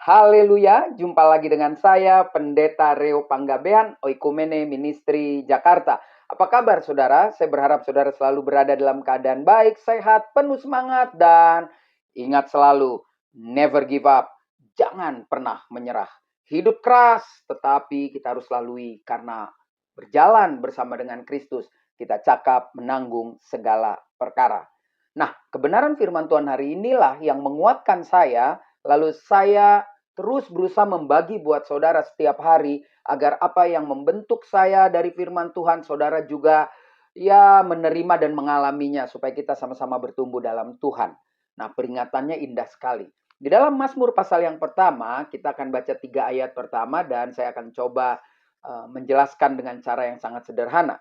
Haleluya, jumpa lagi dengan saya, Pendeta Reo Panggabean, Oikumene Ministry Jakarta. Apa kabar saudara? Saya berharap saudara selalu berada dalam keadaan baik, sehat, penuh semangat, dan ingat selalu, never give up. Jangan pernah menyerah. Hidup keras, tetapi kita harus lalui karena berjalan bersama dengan Kristus. Kita cakap menanggung segala perkara. Nah, kebenaran firman Tuhan hari inilah yang menguatkan saya. Lalu saya terus berusaha membagi buat saudara setiap hari agar apa yang membentuk saya dari firman Tuhan, saudara juga ya menerima dan mengalaminya supaya kita sama-sama bertumbuh dalam Tuhan. Nah, peringatannya indah sekali. Di dalam Mazmur pasal yang pertama, kita akan baca 3 ayat pertama dan saya akan coba menjelaskan dengan cara yang sangat sederhana.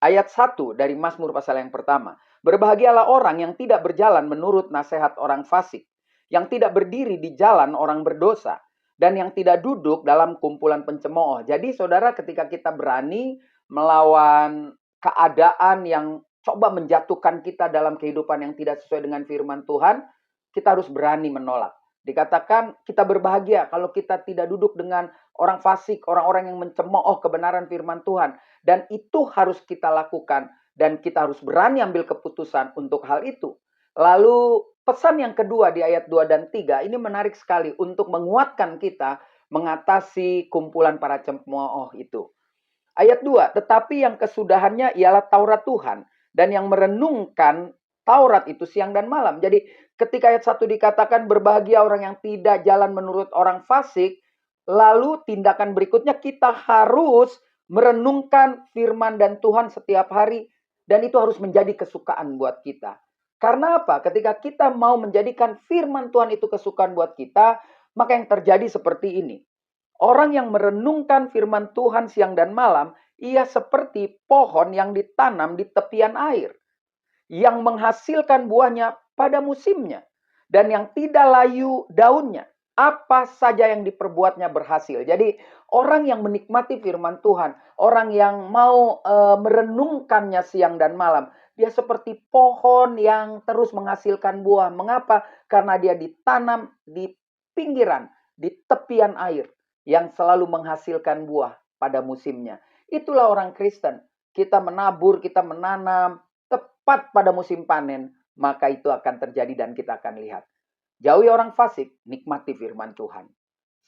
Ayat 1 dari Mazmur pasal yang pertama. Berbahagialah orang yang tidak berjalan menurut nasihat orang fasik, yang tidak berdiri di jalan orang berdosa, dan yang tidak duduk dalam kumpulan pencemooh. Jadi saudara, ketika kita berani melawan keadaan yang coba menjatuhkan kita dalam kehidupan yang tidak sesuai dengan firman Tuhan, kita harus berani menolak. Dikatakan kita berbahagia kalau kita tidak duduk dengan orang fasik, orang-orang yang mencemooh kebenaran firman Tuhan. Dan itu harus kita lakukan. Dan kita harus berani ambil keputusan untuk hal itu. Lalu pesan yang kedua di ayat 2 dan 3 ini menarik sekali untuk menguatkan kita mengatasi kumpulan para cemooh itu. Ayat 2, tetapi yang kesudahannya ialah Taurat Tuhan dan yang merenungkan Taurat itu siang dan malam. Jadi ketika ayat 1 dikatakan berbahagia orang yang tidak jalan menurut orang fasik, lalu tindakan berikutnya kita harus merenungkan firman dan Tuhan setiap hari dan itu harus menjadi kesukaan buat kita. Karena apa? Ketika kita mau menjadikan firman Tuhan itu kesukaan buat kita, maka yang terjadi seperti ini. Orang yang merenungkan firman Tuhan siang dan malam, ia seperti pohon yang ditanam di tepian air, yang menghasilkan buahnya pada musimnya, dan yang tidak layu daunnya. Apa saja yang diperbuatnya berhasil. Jadi orang yang menikmati firman Tuhan, orang yang mau merenungkannya siang dan malam, dia seperti pohon yang terus menghasilkan buah. Mengapa? Karena dia ditanam di pinggiran, di tepian air yang selalu menghasilkan buah pada musimnya. Itulah orang Kristen. Kita menabur, kita menanam tepat pada musim panen, maka itu akan terjadi dan kita akan lihat. Jauhi orang fasik, nikmati firman Tuhan.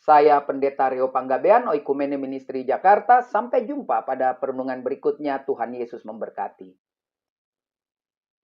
Saya Pendeta Reo Panggabean, Oikumene Ministry Jakarta. Sampai jumpa pada perenungan berikutnya. Tuhan Yesus memberkati.